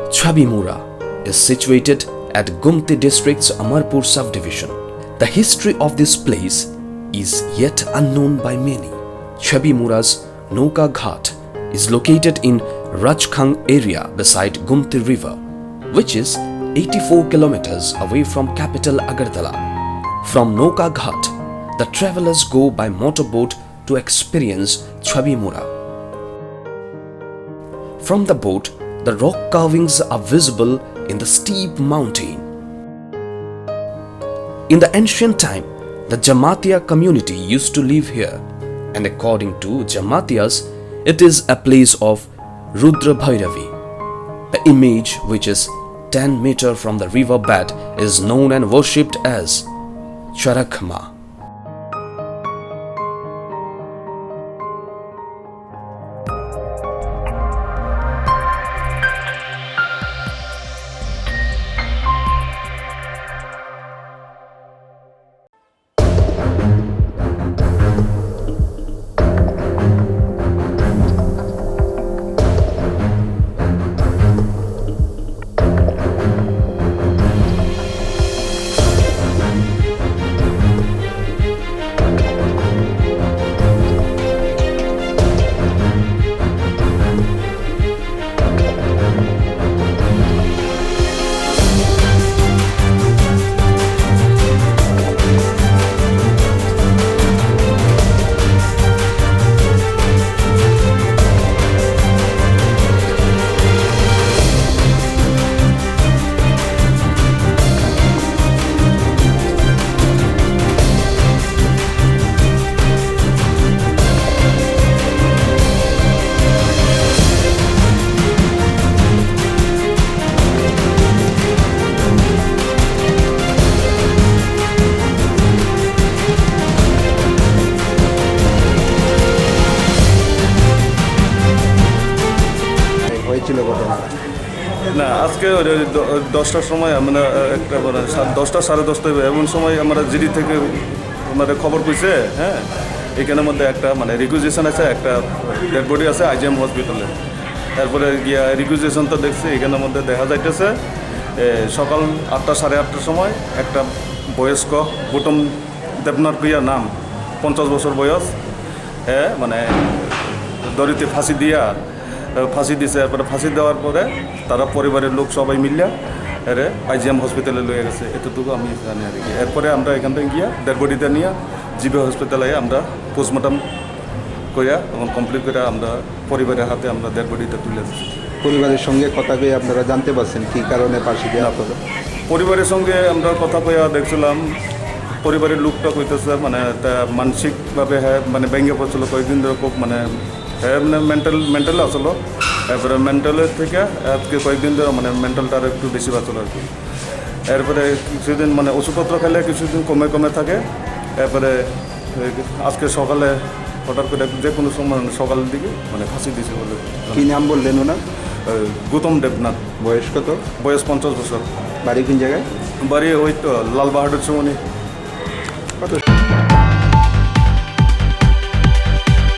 Chabimura is situated at Gumti district's Amarpur subdivision. The history of this place is yet unknown by many. Chabimura's Noka Ghat is located in Rajkhang area beside Gumti river, which is 84 kilometers away from capital Agartala. From Noka Ghat, the travelers go by motorboat to experience Chabimura. From the boat, the rock carvings are visible in the steep mountain. In the ancient time, the Jamatia community used to live here, and according to Jamatias, it is a place of Rudra Bhairavi. The image, which is 10 meters from the river bed, is known and worshipped as Charakma. না আজকে 10টার সময় আমরা একটা 10টা 10:30 এমন সময় আমরা GD থেকে আমাদের খবর পেয়েছে। হ্যাঁ, এখানের মধ্যে একটা রিকুইজিশন আছে, একটা ডেড বডি আছে আইজিএম হসপিটালে। তারপরে গিয়া রিকুইজিশনটা দেখছি, এখানের মধ্যে দেখা যাইতেছে সকাল 8টা 8:30টার সময় একটা বয়স্ক গৌতম দেবনাথ প্রিয়া নাম, 50 বছর বয়স, হ্যাঁ দড়িতে ফাঁসি দিছে। এরপরে ফাঁসি দেওয়ার পরে তারা পরিবারের লোক সবাই মিলিয়া এর আইজিএম হসপিটালে লয়ে গেছে, এতটুকু আমি জানি আর কি। এরপরে আমরা এখান থেকে গিয়া ডেড বডিটা নিয়ে জিবি হসপিটালে আমরা পোস্টমর্টম করিয়া এবং কমপ্লিট করে আমরা পরিবারের হাতে আমরা ডেড বডিটা তুলে দিচ্ছি। পরিবারের সঙ্গে কথা কয়ে আপনারা জানতে পারছেন কী কারণে ফাঁসি দেওয়া হলো? পরিবারের সঙ্গে আমরা কথা কইয়া দেখছিলাম, পরিবারের লোকটা কইতেছে মানসিকভাবে হ্যাঁ ভেঙে পড়ছিল কয়েকদিন ধরে, খুব মেন্টাল আসলো। এরপরে মেন্টালের থেকে আজকে কয়েকদিন ধরে মেন্টালটা আর একটু বেশি বাঁচলো আর কি। এরপরে কিছুদিন ওষুধপত্র খেলে কিছুদিন কমে থাকে। এরপরে আজকে সকালে হঠাৎ করে যে কোনো সময় সকালের দিকে ফাঁসি দিয়েছে বলে। কী নাম বললেন ওনার? গৌতম দেবনাথ। বয়স কত? বয়স 50 বছর। বাড়ি কোন জায়গায়? বাড়ি ওই তো লাল বাহাদুর চৌমনি। কত?